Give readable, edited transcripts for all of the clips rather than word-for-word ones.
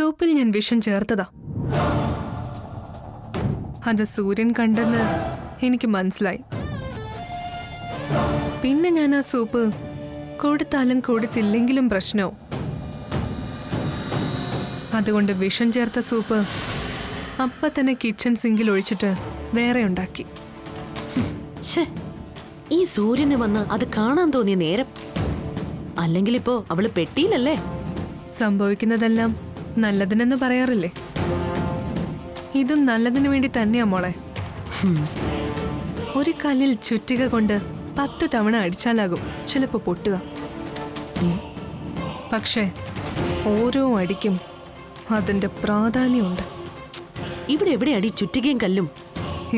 സൂപ്പിൽ ഞാൻ വിഷം ചേർത്തതാ. അത് സൂര്യൻ കണ്ടെന്ന് എനിക്ക് മനസ്സിലായി. പിന്നെ ഞാൻ ആ സൂപ്പ് കൊടുത്താലും കൊടുത്തില്ലെങ്കിലും പ്രശ്നവും. അതുകൊണ്ട് വിഷം ചേർത്ത സൂപ്പ് അപ്പ തന്നെ കിച്ചൺ സിങ്കിൽ ഒഴിച്ചിട്ട് വേറെ ഉണ്ടാക്കി. ഈ സൂര്യന് വന്ന് അത് കാണാൻ തോന്നിയ നേരം. അല്ലെങ്കിൽ ഇപ്പോ അവള് പെട്ടിയിലല്ലേ? സംഭവിക്കുന്നതെല്ലാം നല്ലതിനെന്ന് പറയാറില്ലേ? ഇതും നല്ലതിനു വേണ്ടി തന്നെയാ മോളെ. ഒരു കല്ലിൽ ചുറ്റിക കൊണ്ട് 10 തവണ അടിച്ചാലാകും ചിലപ്പോ പൊട്ടുക. പക്ഷേ ഓരോ അടിക്കും അതിന്റെ പ്രാധാന്യമുണ്ട്. ഇവിടെ എവിടെ അടി ചുറ്റികയും കല്ലും?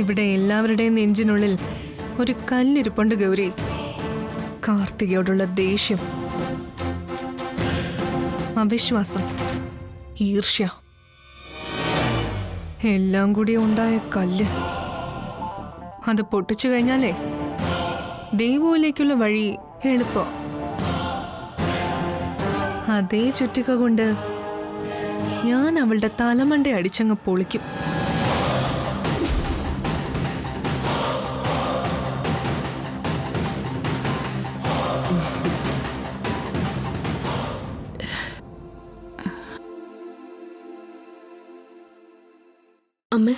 ഇവിടെ എല്ലാവരുടെയും നെഞ്ചിനുള്ളിൽ ഒരു കല്ലിരിപ്പുണ്ട് ഗൗരി. കാർത്തികയോടുള്ള ദേഷ്യം, അവിശ്വാസം, ഈർഷ്യ, എല്ലാം കൂടി ഉണ്ടായ കല്ല്. അത് പൊട്ടിച്ചു കഴിഞ്ഞാലേ ദൈവത്തിലേക്കുള്ള വഴി എളുപ്പം. അതേ ചുറ്റിക കൊണ്ട് ഞാൻ അവളുടെ തലമണ്ട അടിച്ചങ്ങ് പൊളിക്കും. അമ്മേ,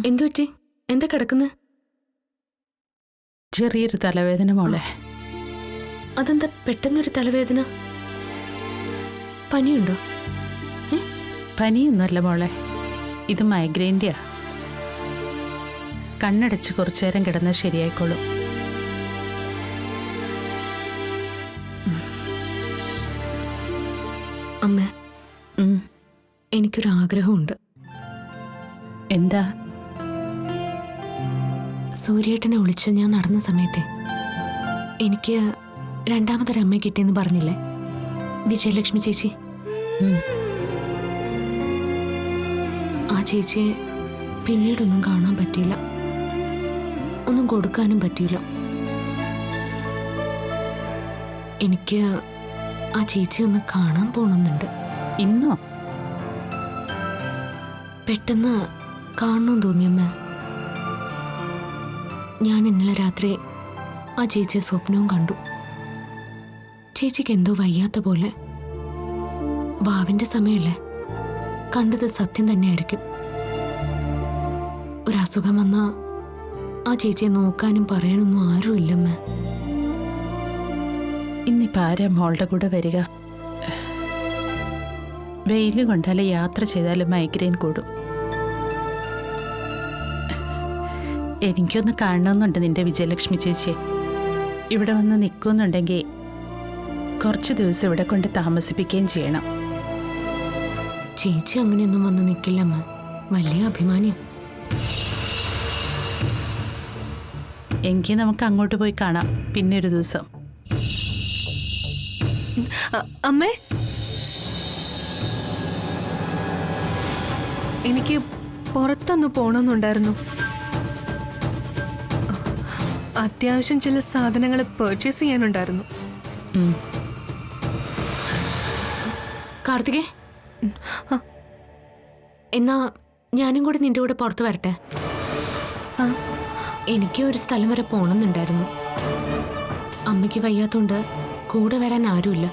എന്തു പറ്റി? എന്താ കിടക്കുന്നത്? ചെറിയൊരു തലവേദന മോളെ. അതെന്താ പെട്ടെന്നൊരു തലവേദന? പനിയുണ്ടോ? പനിയൊന്നുമല്ല മോളെ, ഇത് മൈഗ്രെയിൻ്റെയാ. കണ്ണടച്ച് കുറച്ചു നേരം കിടന്നാൽ ശരിയായിക്കോളും. അമ്മേ, എനിക്കൊരാഗ്രഹമുണ്ട്. എന്താ? സൂര്യേട്ടനെ ഒളിച്ച് ഞാൻ നടന്ന സമയത്തെ എനിക്ക് രണ്ടാമതൊരമ്മ കിട്ടിയെന്ന് പറഞ്ഞില്ലേ, വിജയലക്ഷ്മി ചേച്ചി? ആ ചേച്ചിയെ പിന്നീടൊന്നും കാണാൻ പറ്റിയില്ല, ഒന്നും കൊടുക്കാനും പറ്റിയില്ല. എനിക്ക് ആ ചേച്ചി ഒന്ന് കാണാൻ പോണമെന്നുണ്ട്. ഇന്നോ? പെട്ടെന്ന് കാണണമെന്ന് തോന്നിയമ്മ. ഞാൻ ഇന്നലെ രാത്രി ആ ചേച്ചിയെ സ്വപ്നവും കണ്ടു. ചേച്ചിക്ക് എന്തോ വയ്യാത്ത പോലെ. വാവിന്റെ സമയമല്ലേ, കണ്ടത് സത്യം തന്നെയായിരിക്കും. ഒരസുഖം വന്നാ ആ ചേച്ചിയെ നോക്കാനും പറയാനൊന്നും ആരുമില്ലമ്മ. ഇന്നിപ്പോൾ ആരാ മോളുടെ കൂടെ വരിക? വെയിൽ കൊണ്ടാലും യാത്ര ചെയ്താലും മൈഗ്രെയിൻ കൂടും. എനിക്കൊന്ന് കാണണമെന്നുണ്ട് നിന്റെ വിജയലക്ഷ്മി ചേച്ചി. ഇവിടെ വന്ന് നിൽക്കുന്നുണ്ടെങ്കിൽ കുറച്ച് ദിവസം ഇവിടെ കൊണ്ട് താമസിപ്പിക്കുകയും ചെയ്യണം. ചേച്ചി അങ്ങനെയൊന്നും വന്ന് നിൽക്കില്ലമ്മ, വലിയ അഭിമാനിയാ. എങ്കിൽ നമുക്ക് അങ്ങോട്ട് പോയി കാണാം പിന്നെ ഒരു ദിവസം. അമ്മേ, എനിക്ക് പുറത്തൊന്ന് പോണമെന്നുണ്ടായിരുന്നു. അത്യാവശ്യം ചില സാധനങ്ങൾ പർച്ചേസ് ചെയ്യാനുണ്ടായിരുന്നു. കാർത്തികേ, എന്നാ ഞാനും കൂടി നിന്റെ കൂടെ പുറത്ത് വരട്ടെ? എനിക്ക് ഒരു സ്ഥലം വരെ പോണമെന്നുണ്ടായിരുന്നു. അമ്മയ്ക്ക് വയ്യാത്തോണ്ട് കൂടെ വരാൻ ആരുമില്ല.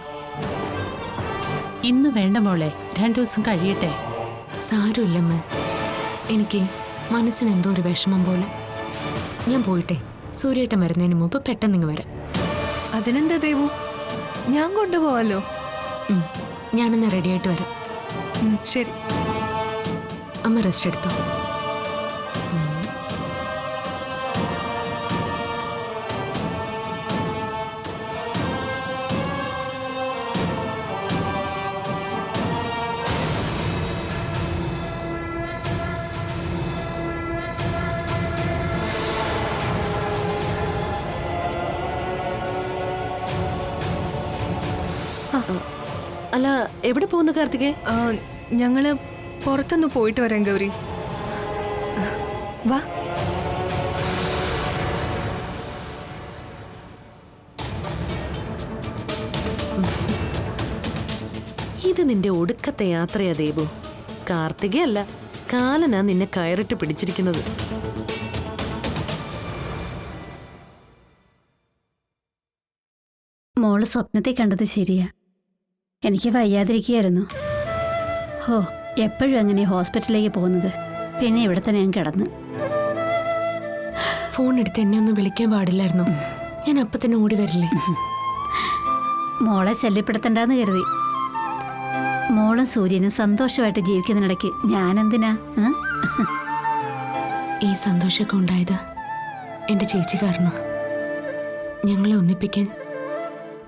ഇന്ന് വേണ്ട മോളെ, 2 ദിവസം കഴിയട്ടെ. സാരമില്ലമ്മ, എനിക്ക് മനസ്സിന് എന്തോ ഒരു വിഷമം പോലെ. ഞാൻ പോയിട്ടെ സൂര്യേട്ടൻ വരുന്നതിന് മുമ്പ് പെട്ടെന്ന് ഇങ്ങ് വരാം. അതിനെന്താ ദേവു, ഞാൻ കൊണ്ടുപോവാലോ. ഞാനെന്നാ റെഡിയായിട്ട് വരാം. ശരി. അമ്മ റെസ്റ്റ് എടുത്തോ. അല്ല, എവിടെ പോകുന്നു കാർത്തികേ? ഞങ്ങള് പുറത്തൊന്ന് പോയിട്ട് വരാം ഗൗരി. വാ. ഇത് നിന്റെ ഒടുക്കത്തെ യാത്രയാ ദേവു. കാർത്തികയല്ല, കാലനാ നിന്നെ കയറിട്ട് പിടിച്ചിരിക്കുന്നത്. മോള് സ്വപ്നത്തെ കണ്ടത് ശരിയാ. എനിക്ക് വയ്യാതിരിക്കുകയായിരുന്നു. ഹോ, എപ്പോഴും അങ്ങനെ ഹോസ്പിറ്റലിലേക്ക് പോകുന്നത്. പിന്നെ ഇവിടെ തന്നെ ഞാൻ കിടന്ന്. ഫോൺ എടുത്ത് എന്നെ ഒന്ന് വിളിക്കാൻ പാടില്ലായിരുന്നു. ഞാൻ അപ്പം തന്നെ ഓടി വരില്ലേ? മോളെ ശല്യപ്പെടുത്തണ്ടെന്ന് കരുതി. മോളും സൂര്യനും സന്തോഷമായിട്ട് ജീവിക്കുന്നതിനിടയ്ക്ക് ഞാനെന്തിനാ? ഈ സന്തോഷമൊക്കെ ഉണ്ടായത് എൻ്റെ ചേച്ചി കാരണം. ഞങ്ങളെ ഒന്നിപ്പിക്കാൻ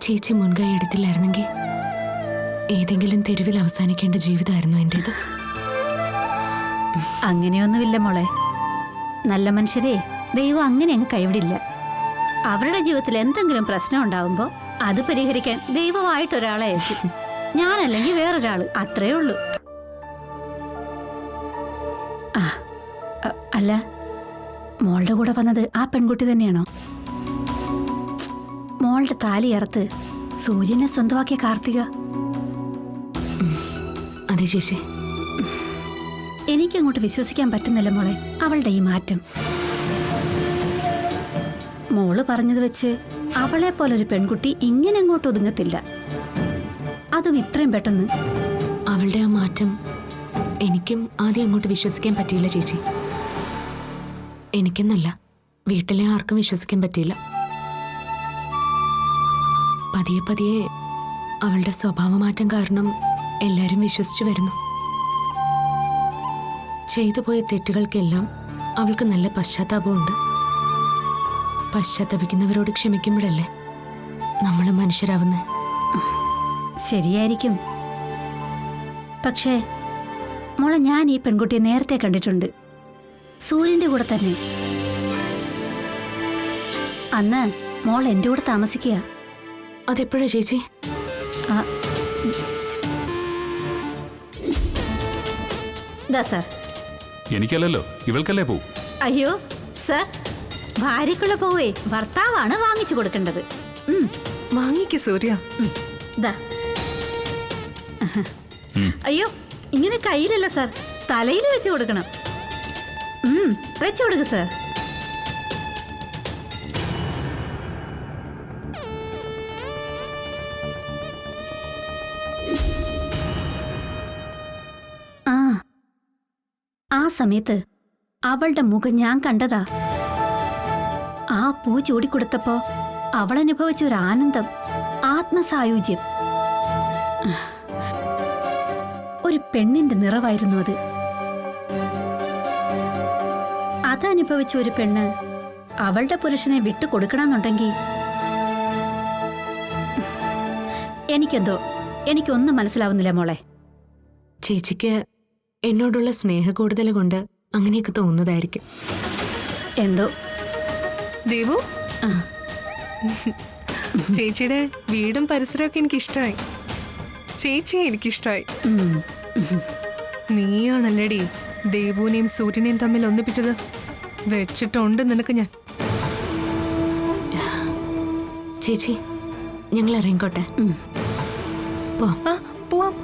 ചേച്ചി മുൻകൈ എടുത്തില്ലായിരുന്നെങ്കിൽ ഏതെങ്കിലും തെരുവിൽ അവസാനിക്കേണ്ട ജീവിതമായിരുന്നു എൻ്റേത്. അങ്ങനെയൊന്നുമില്ല മോളെ. നല്ല മനുഷ്യരെ ദൈവം അങ്ങനെ അങ്ങ് കൈവിടില്ല. അവരുടെ ജീവിതത്തിൽ എന്തെങ്കിലും പ്രശ്നം ഉണ്ടാവുമ്പോൾ അത് പരിഹരിക്കാൻ ദൈവമായിട്ടൊരാളെ അയക്കും. ഞാനല്ലെങ്കിൽ വേറൊരാള്, അത്രേ ഉള്ളൂ. അല്ല, മോളുടെ കൂടെ വന്നത് ആ പെൺകുട്ടി തന്നെയാണോ? മോളുടെ താലി അറുത്ത് സൂര്യനെ സ്വന്തമാക്കിയ കാർത്തിക? അതെ ചേച്ചി. എനിക്കങ്ങോട്ട് വിശ്വസിക്കാൻ പറ്റുന്നില്ല മോളെ അവളുടെ ഈ മാറ്റം. മോള് പറഞ്ഞത് വെച്ച് അവളെ പോലൊരു പെൺകുട്ടി ഇങ്ങനെ അങ്ങോട്ട് ഒതുങ്ങത്തില്ല, അതും ഇത്രയും പെട്ടെന്ന്. അവളുടെ ആ മാറ്റം എനിക്കും ആദ്യം അങ്ങോട്ട് വിശ്വസിക്കാൻ പറ്റിയില്ല ചേച്ചി. എനിക്കെന്നല്ല, വീട്ടിലെ ആർക്കും വിശ്വസിക്കാൻ പറ്റിയില്ല. പതിയെ പതിയെ അവളുടെ സ്വഭാവമാറ്റം കാരണം എല്ലാവരും വിശ്വസിച്ചു വരുന്നു. ചെയ്തു പോയ തെറ്റുകൾക്കെല്ലാം അവൾക്ക് നല്ല പശ്ചാത്താപമുണ്ട്. പശ്ചാത്തപിക്കുന്നവരോട് ക്ഷമിക്കുമ്പോഴല്ലേ നമ്മൾ മനുഷ്യരാവുന്നത്. ശരിയായിരിക്കും. പക്ഷേ മോളെ, ഞാൻ ഈ പെൺകുട്ടിയെ നേരത്തെ കണ്ടിട്ടുണ്ട്, സൂര്യന്റെ കൂടെ തന്നെ. അന്ന് മോൾ എൻ്റെ കൂടെ താമസിക്കുക. അതെപ്പോഴാ ചേച്ചി? സാർ, എനിക്കല്ലല്ലോ, ഇവൾക്കല്ലേ പോ. അയ്യോ സാർ, ഭാര്യക്കുള്ള പോവേ ഭർത്താവാണ് വാങ്ങിച്ചു കൊടുക്കേണ്ടത്. വാങ്ങിക്ക് സൂര്യ. ദാ. അയ്യോ, ഇങ്ങനെ കയ്യിലല്ല സാർ, തലയിൽ വെച്ച് കൊടുക്കണം. വെച്ചു കൊടുക്ക് സാർ. ആ സമയത്ത് അവളുടെ മുഖം ഞാൻ കണ്ടതാ. ആ പൂ ചൂടിക്കൊടുത്തപ്പോ അവൾ അനുഭവിച്ച ഒരു ആനന്ദം, ആത്മസായുജ്യം. ഒരു പെണ്ണിന്റെ നിറവായിരുന്നു അത്. അതനുഭവിച്ച ഒരു പെണ്ണ് അവളുടെ പുരുഷനെ വിട്ടുകൊടുക്കണമെന്നുണ്ടെങ്കിൽ എനിക്കൊന്നും മനസ്സിലാവുന്നില്ല മോളെ. ചേച്ചിക്ക് എന്നോടുള്ള സ്നേഹ കൂടുതൽ കൊണ്ട് അങ്ങനെയൊക്കെ തോന്നുന്നതായിരിക്കും. എന്തോ. ദേവു, ചേച്ചിയുടെ വീടും പരിസരമൊക്കെ എനിക്കിഷ്ടമായി. ചേച്ചിയെ എനിക്കിഷ്ടമായി. നീയാണല്ലേടി ദേവുവിനെയും സൂര്യനെയും തമ്മിൽ ഒന്നിപ്പിച്ചത്. വെച്ചിട്ടുണ്ട് നിനക്ക് ഞാൻ. ചേച്ചി, ഞങ്ങൾ ഇറങ്ങിക്കോട്ടെ. പോവാം.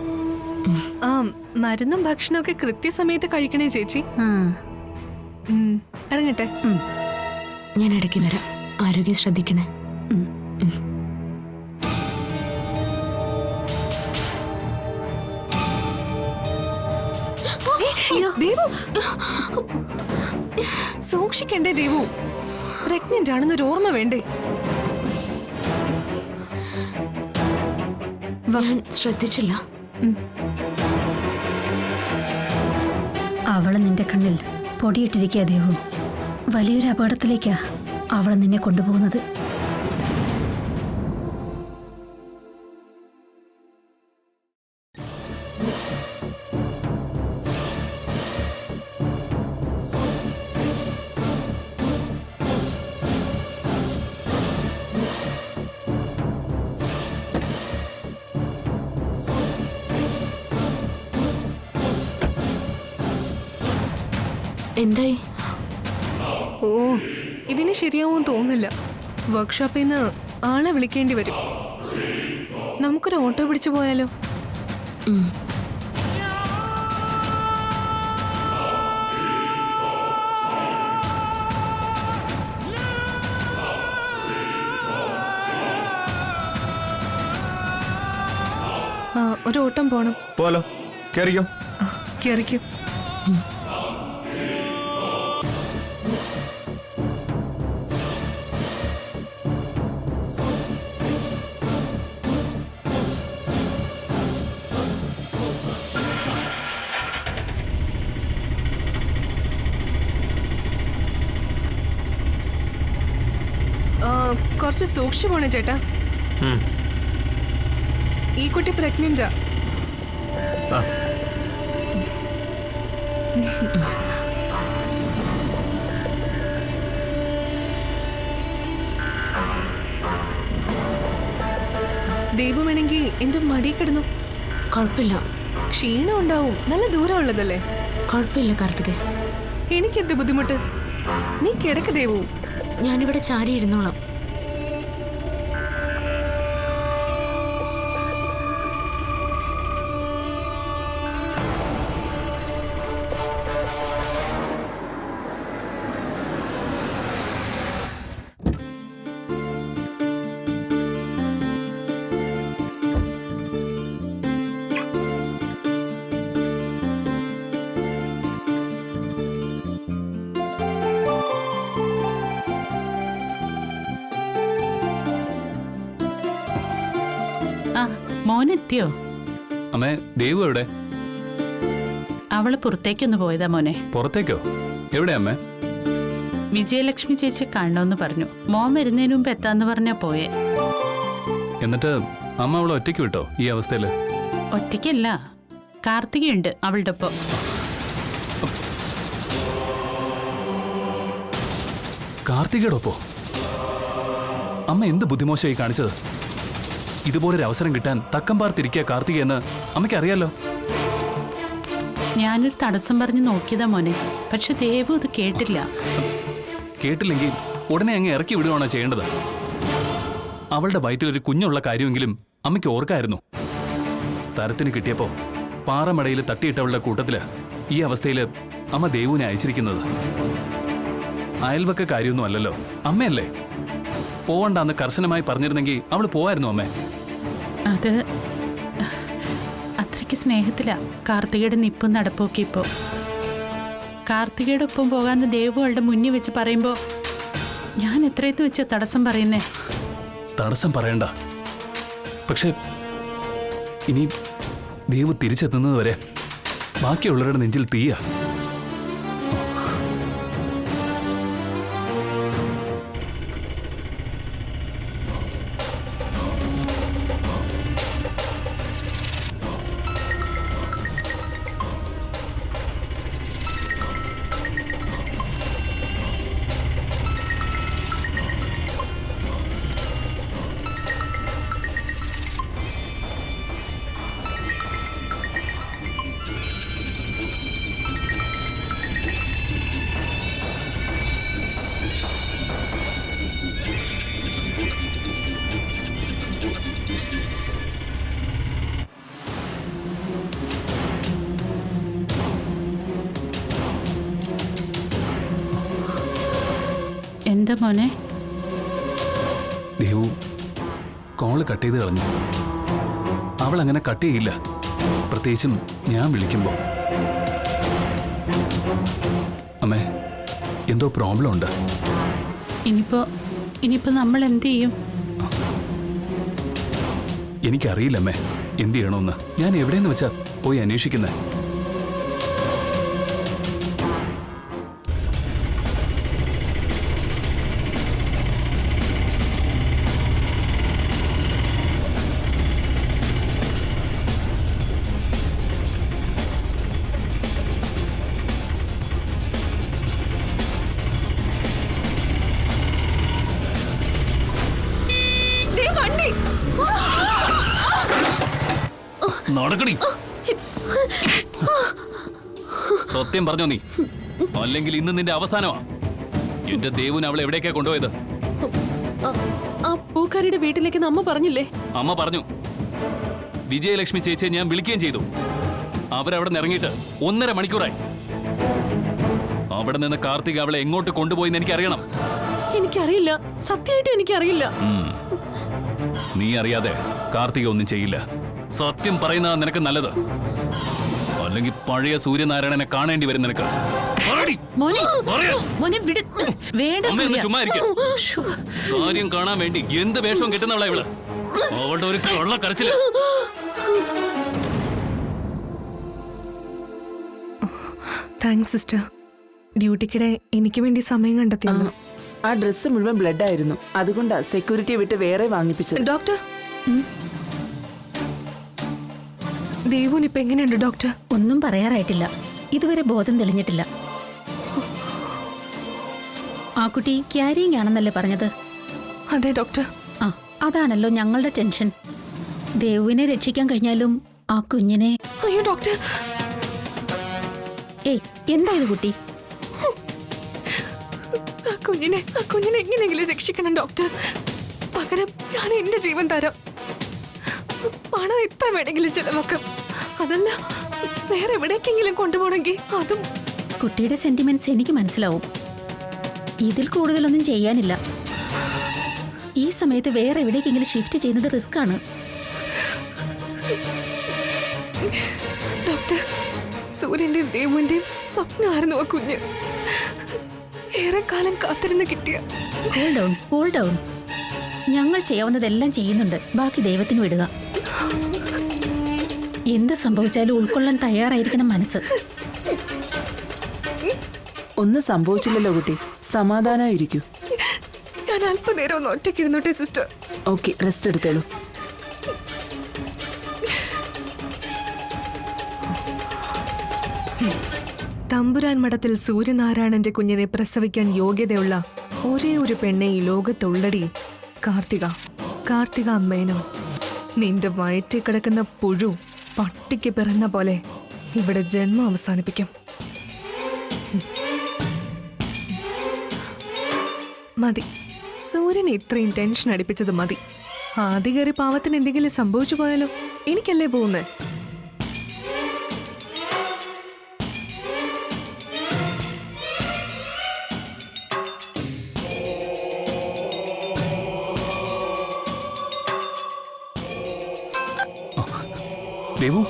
മരുന്നും ഭക്ഷണമൊക്കെ കൃത്യസമയത്ത് കഴിക്കണേ ചേച്ചി. ഇറങ്ങട്ടെ. ഞാൻ ഇടയ്ക്ക് വരാം. ആരോഗ്യം ശ്രദ്ധിക്കണേ. ദേവു, സൂക്ഷിക്കണ്ടേ ദേവു? പ്രഗ്നന്റ് ആണെന്നൊരു ഓർമ്മ വേണ്ടേ? ഞാൻ ശ്രദ്ധിച്ചില്ല. അവള് നിന്റെ കണ്ണിൽ പൊടിയിട്ടിരിക്കുക ദേവു. വലിയൊരു അപകടത്തിലേക്കാ അവള് നിന്നെ കൊണ്ടുപോകുന്നത്. എന്തായി? ഓ, ഇതിന് ശരിയാവും തോന്നുന്നില്ല. വർക്ക്ഷോപ്പിൽ നിന്ന് ആളെ വിളിക്കേണ്ടി വരും. നമുക്കൊരു ഓട്ടോ പിടിച്ചു പോയാലോ? ഒരു ഓട്ടം പോണം. പോലോ, കേറിക്കോ. കേറിക്കും. കുറച്ച് സൂക്ഷിച്ചു പോണേ ചേട്ടാ. ഈ കുട്ടി പ്രഗ്നന്റാ. ആ, ദൈവം വേണമെങ്കിൽ എന്റെ മടി കിടന്നു. കുഴപ്പമില്ല, ക്ഷീണം ഉണ്ടാവും, നല്ല ദൂരം ഉള്ളതല്ലേ. കുഴപ്പമില്ല കാർത്തികേ. എനിക്കെന്ത് ബുദ്ധിമുട്ട്? നീ കിടക്ക് ദേവു. ഞാനിവിടെ ചാരി ഇരുന്നോളാം. ആ, മോനെത്തിയോ? അമ്മേ, ദേവു എവിടെ? അവള് പുറത്തേക്കൊന്ന് പോയതാ മോനെ. പുറത്തേക്കോ? എവിടെ അമ്മേ? വിജയലക്ഷ്മി ചേച്ചി കാണണമെന്ന് പറഞ്ഞു. മോൻ വരുന്നതിന് മുമ്പ് എത്താന്ന് പറഞ്ഞാ പോയെ. എന്നിട്ട് അമ്മ അവളെ ഒറ്റയ്ക്ക് വിട്ടോ ഈ അവസ്ഥയില്? ഒറ്റയ്ക്കല്ല, കാർത്തികയുണ്ട് അവളുടെ ഒപ്പം. കാർത്തികയുടെ ഒപ്പോ? അമ്മ എന്ത് ബുദ്ധിമോശമായി കാണിച്ചത്? ഇതുപോലൊരു അവസരം കിട്ടാൻ തക്കം പാർത്തിരിക്കുക കാർത്തിക എന്ന് അമ്മയ്ക്ക് അറിയാലോ. ഞാനൊരു തടസ്സം പറഞ്ഞ് നോക്കിയതാ മോനെ, പക്ഷെ ദേവു ഇത് കേട്ടില്ല. കേട്ടില്ലെങ്കിൽ ഉടനെ അങ്ങ് ഇറക്കി വിടുകയാണോ ചെയ്യേണ്ടത്? അവളുടെ വയറ്റിലൊരു കുഞ്ഞുള്ള കാര്യമെങ്കിലും അമ്മയ്ക്ക് ഓർക്കായിരുന്നു. തരത്തിന് കിട്ടിയപ്പോ പാറമടയിൽ തട്ടിയിട്ടവളുടെ കൂട്ടത്തില് ഈ അവസ്ഥയിൽ അമ്മ ദേവുവിനെ അയച്ചിരിക്കുന്നത്. അയൽവക്ക കാര്യമൊന്നും അല്ലല്ലോ, അമ്മയല്ലേ. പോവണ്ടെന്ന് കർശനമായി പറഞ്ഞിരുന്നെങ്കിൽ അവള് പോവായിരുന്നു അമ്മേ. അത് അത്രയ്ക്ക് സ്നേഹത്തിലാ കാർത്തികയുടെ നിപ്പും നടപ്പൊക്കെ ഇപ്പോ. കാർത്തികയുടെ ഒപ്പം പോകാന്ന് ദേവു അവളുടെ മുന്നിൽ വെച്ച് പറയുമ്പോ ഞാൻ എത്രയെന്ന് വെച്ച് തടസ്സം പറയുന്നേ? തടസ്സം പറയണ്ട. പക്ഷെ ഇനി ദേവു തിരിച്ചെത്തുന്നത് വരെ ബാക്കിയുള്ളവരുടെ നെഞ്ചിൽ തീയാ. എന്താ മോനെ? ദേവു കോള് കട്ട് ചെയ്ത് കളഞ്ഞു. അവൾ അങ്ങനെ കട്ട് ചെയ്യില്ല, പ്രത്യേകിച്ചും ഞാൻ വിളിക്കുമ്പോ. അമ്മേ, എന്തോ പ്രോബ്ലം ഉണ്ട്. ഇനിയിപ്പോ നമ്മൾ എന്ത് ചെയ്യും? എനിക്കറിയില്ലമ്മേ എന്ത് ചെയ്യണമെന്ന്. ഞാൻ എവിടെയെന്ന് വെച്ചാ പോയി അന്വേഷിക്കുന്നേ. നടക്കടി. സത്യം പറഞ്ഞോ നീ, അല്ലെങ്കിൽ ഇന്ന് നിന്റെ അവസാനമാ. എന്റെ ദേവുന് അവളെ എവിടേക്കാ കൊണ്ടുപോയത്? ആ പൂക്കാരിയുടെ വീട്ടിലേക്ക് അമ്മ പറഞ്ഞില്ലേ? അമ്മ പറഞ്ഞു. വിജയലക്ഷ്മി ചേച്ചിയെ ഞാൻ വിളിക്കുകയും ചെയ്തു. അവരവിടെ നിന്ന് ഇറങ്ങിയിട്ട് 1.5 മണിക്കൂറായി. അവിടെ നിന്ന് കാർത്തിക് അവളെ എങ്ങോട്ട് കൊണ്ടുപോയിന്ന് എനിക്കറിയണം. എനിക്കറിയില്ല, സത്യമായിട്ടും എനിക്കറിയില്ല. നീ അറിയാതെ കാർത്തിക ഒന്നും ചെയ്യില്ല. സത്യം പറയുന്നതാ നിനക്ക് നല്ലത്. അല്ലെങ്കിൽ പഴയ സൂര്യനാരായണനെ കാണേണ്ടി വരും നിനക്ക്. മോനെ മോനെ വിട്, വേണ്ട സൂര്യ. ചുമ്മാ ഇരിക്ക. കാര്യം കാണാൻ വേണ്ടി എന്ത് വേഷവും കിട്ടുന്നവളാ ഇവള്. അവളുടെ ഒരു കൊള്ള കരച്ചില്. Thanks sister. ഡ്യൂട്ടിക്കിടെ എനിക്ക് വേണ്ടി സമയം കണ്ടെത്തിയല്ലോ. ആ ഡ്രസ്സ് മുഴുവൻ ബ്ലഡ് ആയിരുന്നു, അതുകൊണ്ടാ സെക്യൂരിറ്റിയെ വിട്ട് വേറെ വാങ്ങിപ്പിച്ചത്. ഡോക്ടർ, ദേവുനിപ്പോ എങ്ങനെയുണ്ട് ഡോക്ടർ? ഒന്നും പറയാറായിട്ടില്ല. ഇതുവരെ ബോധം തെളിഞ്ഞിട്ടില്ല. ആ കുട്ടി ക്യാരിയിങ് ആണെന്നല്ലേ പറഞ്ഞത്? അതെ ഡോക്ടർ. ആ, അതാണല്ലോ ഞങ്ങളുടെ ടെൻഷൻ. ദേവുവിനെ രക്ഷിക്കാൻ കഴിഞ്ഞാലും ആ കുഞ്ഞിനെ... അയ്യോ ഡോക്ടർ. ഏയ്, എന്താ ഇത് കുട്ടി? ആ കുഞ്ഞിനെ എങ്ങനെയെങ്കിലും രക്ഷിക്കണം ഡോക്ടർ. പകരം ഞാൻ എന്റെ ജീവൻ തരാം. പണം എത്ര വേണമെങ്കിലും ചെലവാക്കാം. അതല്ല, വേറെ എവിടേക്കെങ്കിലും കൊണ്ടുപോകണമെങ്കിൽ അതും. കുട്ടിയുടെ സെന്റിമെന്റ്സ് എനിക്ക് മനസ്സിലാവും. ഇതിൽ കൂടുതലൊന്നും ചെയ്യാനില്ല. ഈ സമയത്ത് വേറെ എവിടേക്കെങ്കിലും ഷിഫ്റ്റ് ചെയ്യുന്നത് റിസ്ക് ആണ്. ഡോക്ടർ, സൂര്യന്റെയും ദേവുവിന്റെയും സ്വപ്നമായിരുന്നു ആ കുഞ്ഞ്. ഏറെക്കാലം കാത്തിരുന്ന് കിട്ടിയ. Cool down. ഞങ്ങൾ ചെയ്യാവുന്നതെല്ലാം ചെയ്യുന്നുണ്ട്. ബാക്കി ദൈവത്തിന് വിടുക. എന്ത് സംഭവിച്ചാലും ഉൾക്കൊള്ളാൻ തയ്യാറായിരിക്കണം മനസ്സ്. ഒന്നും സംഭവിച്ചില്ലല്ലോ കുട്ടി, സമാധാനമായിരിക്കൂ. ഞാൻ അല്പനേരം ഒന്ന് ഒറ്റയ്ക്കിരുന്നോട്ടെ സിസ്റ്റർ. ഓക്കെ, റെസ്റ്റ് എടുത്തോളൂ. തമ്പുരാൻ മഠത്തിൽ സൂര്യനാരായണന്റെ കുഞ്ഞിനെ പ്രസവിക്കാൻ യോഗ്യതയുള്ള ഒരേ ഒരു പെണ്ണെ ഈ ലോകത്തുള്ളടി. കാർത്തിക അമ്മേനോ. നിന്റെ വയറ്റിൽ കിടക്കുന്ന പുഴു പട്ടിക്ക് പിറന്ന പോലെ ഇവിടെ ജന്മം അവസാനിപ്പിക്കും. മതി, സൂര്യനെ ഇത്രയും ടെൻഷൻ അടിപ്പിച്ചത് മതി. ആദ്യ കയറി പാവത്തിന് എന്തെങ്കിലും സംഭവിച്ചു പോയാലോ? എനിക്കല്ലേ പോകുന്നേ. ദേവു,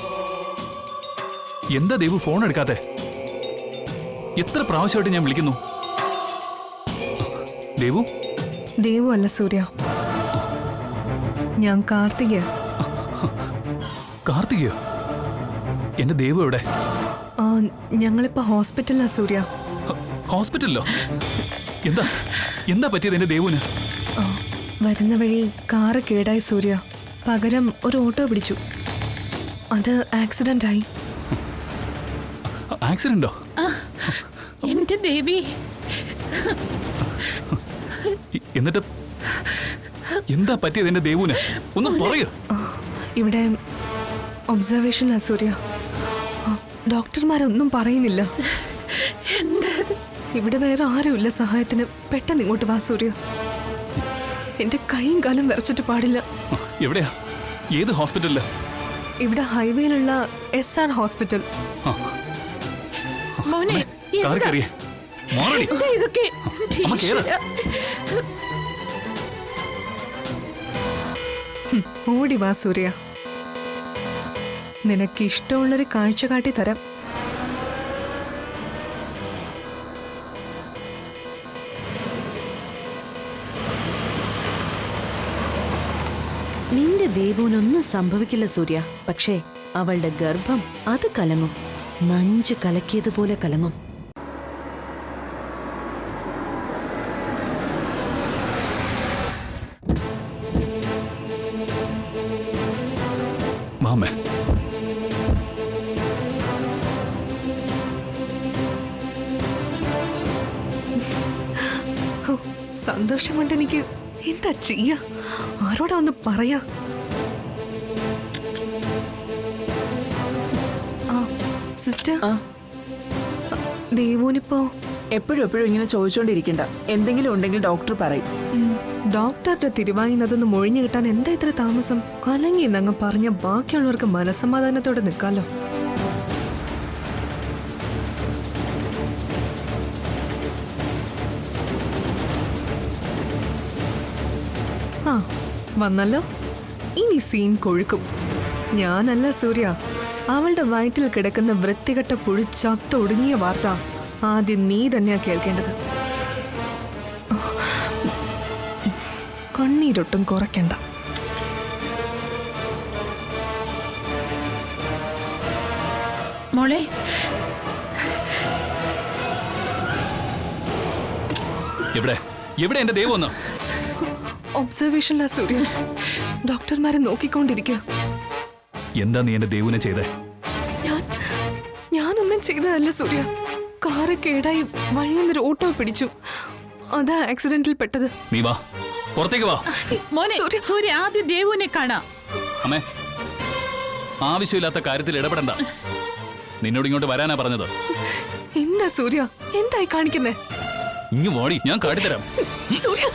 എന്താ ദേവു ഫോൺ എടുക്കാത്തെ? എത്ര പ്രാവശ്യമായിട്ട് ഞാൻ വിളിക്കുന്നു. ദേവു? ദേവു അല്ല സൂര്യ, ഞാൻ കാർത്തികയാ. കാർത്തികയോ? എന്റെ ദേവു എവിടെ? ഞങ്ങളിപ്പോ ഹോസ്പിറ്റലിലാ സൂര്യ. ഹോസ്പിറ്റലിലോ? എന്താ പറ്റിയത് എന്റെ ദേവുന്? വരുന്ന വഴി കാറ് കേടായി സൂര്യ. പകരം ഒരു ഓട്ടോ പിടിച്ചു. അത് ആക്സിഡന്റ് ആയി. ആക്സിഡന്റോ? എന്റെ ദേവി. എന്നിട്ട് എന്താ പറ്റിയത് എന്റെ ദേവുന്? ഒന്ന് പറയൂ. ഇവിടെ ഒബ്സർവേഷനിലാ സൂര്യ. ഡോക്ടർമാരൊന്നും പറയുന്നില്ല. ഇവിടെ വേറെ ആരുമില്ല സഹായത്തിന്. പെട്ടെന്ന് ഇങ്ങോട്ട് വാ സൂര്യ. എന്റെ കൈയും കാലും വിറച്ചിട്ട് പാടില്ല. എവിടെയാ? ഏത് ഹോസ്പിറ്റലില്? ഇവിടെ ഹൈവേയിലുള്ള SR ഹോസ്പിറ്റൽ. മോനെ, ഇതൊക്കെ ഓടി വാ സൂര്യ. നിനക്ക് ഇഷ്ടമുള്ളൊരു കാഴ്ച കാട്ടി തരാം. നിന്റെ ദേവുവിനൊന്നും സംഭവിക്കില്ല സൂര്യ. പക്ഷേ അവളുടെ ഗർഭം അത് കലങ്ങും. നഞ്ച് കലക്കിയതുപോലെ കലങ്ങും. മാമേ, സന്തോഷം കൊണ്ട് എനിക്ക് എന്താ ചെയ്യാ? ആരോടാ ഒന്ന് പറയാ? സിസ്റ്റർ, ദേവുനിപ്പോ എപ്പോഴും എപ്പോഴും ഇങ്ങനെ ചോദിച്ചുകൊണ്ടിരിക്കണ്ട. എന്തെങ്കിലും ഉണ്ടെങ്കിൽ ഡോക്ടർ പറയും. ഡോക്ടറുടെ തിരുവായുന്നതൊന്ന് മൊഴിഞ്ഞു കിട്ടാൻ എന്താ ഇത്ര താമസം? കലങ്ങി എന്നങ്ങ് പറഞ്ഞ ബാക്കിയുള്ളവർക്ക് മനസ്സമാധാനത്തോടെ നിൽക്കാലോ. ആ വന്നല്ലോ. ഇനി സീൻ കൊഴുക്കും. ഞാനല്ല സൂര്യ, അവളുടെ വയറ്റിൽ കിടക്കുന്ന വൃത്തികെട്ട പുഴു ചത്തൊടുങ്ങിയ വാർത്ത ആദ്യം നീ തന്നെയാ കേൾക്കേണ്ടത്. കണ്ണീരൊട്ടും കുറയ്ക്കണ്ട. മോളെ, എവിടെ എവിടെ എന്റെ ദൈവം ഒന്ന്? ഒബ്സർവേഷനിലാ സൂര്യ. ഡോക്ടർമാരെ നോക്കിക്കൊണ്ടിരിക്കുക. എന്താ നീ എന്റെ ദൈവനെ ചെയ്തേ? ഞാനൊന്നും ചെയ്തതല്ല സൂര്യ. കാറ് കേടായി വഴിയിൽ നിന്ന് ഓട്ടോ പിടിച്ചു. അതാ ആക്സിഡന്റിൽ പെട്ടത്. നീ വാ, പുറത്തേക്ക് വാ. മോനെ, സൂര്യ ആദ്യം ദേവുവിനെ കാണാം. അമ്മേ, ആവശ്യമില്ലാത്ത കാര്യത്തിൽ ഇടപെടണ്ട. നിന്നോട് ഇങ്ങോട്ട് വരാനാ പറഞ്ഞത്. എന്താ സൂര്യ, എന്തായി കാണിക്കുന്നേ? ഇങ്ങ് വാടി, ഞാൻ കാട്ടിത്തരാം. സൂര്യ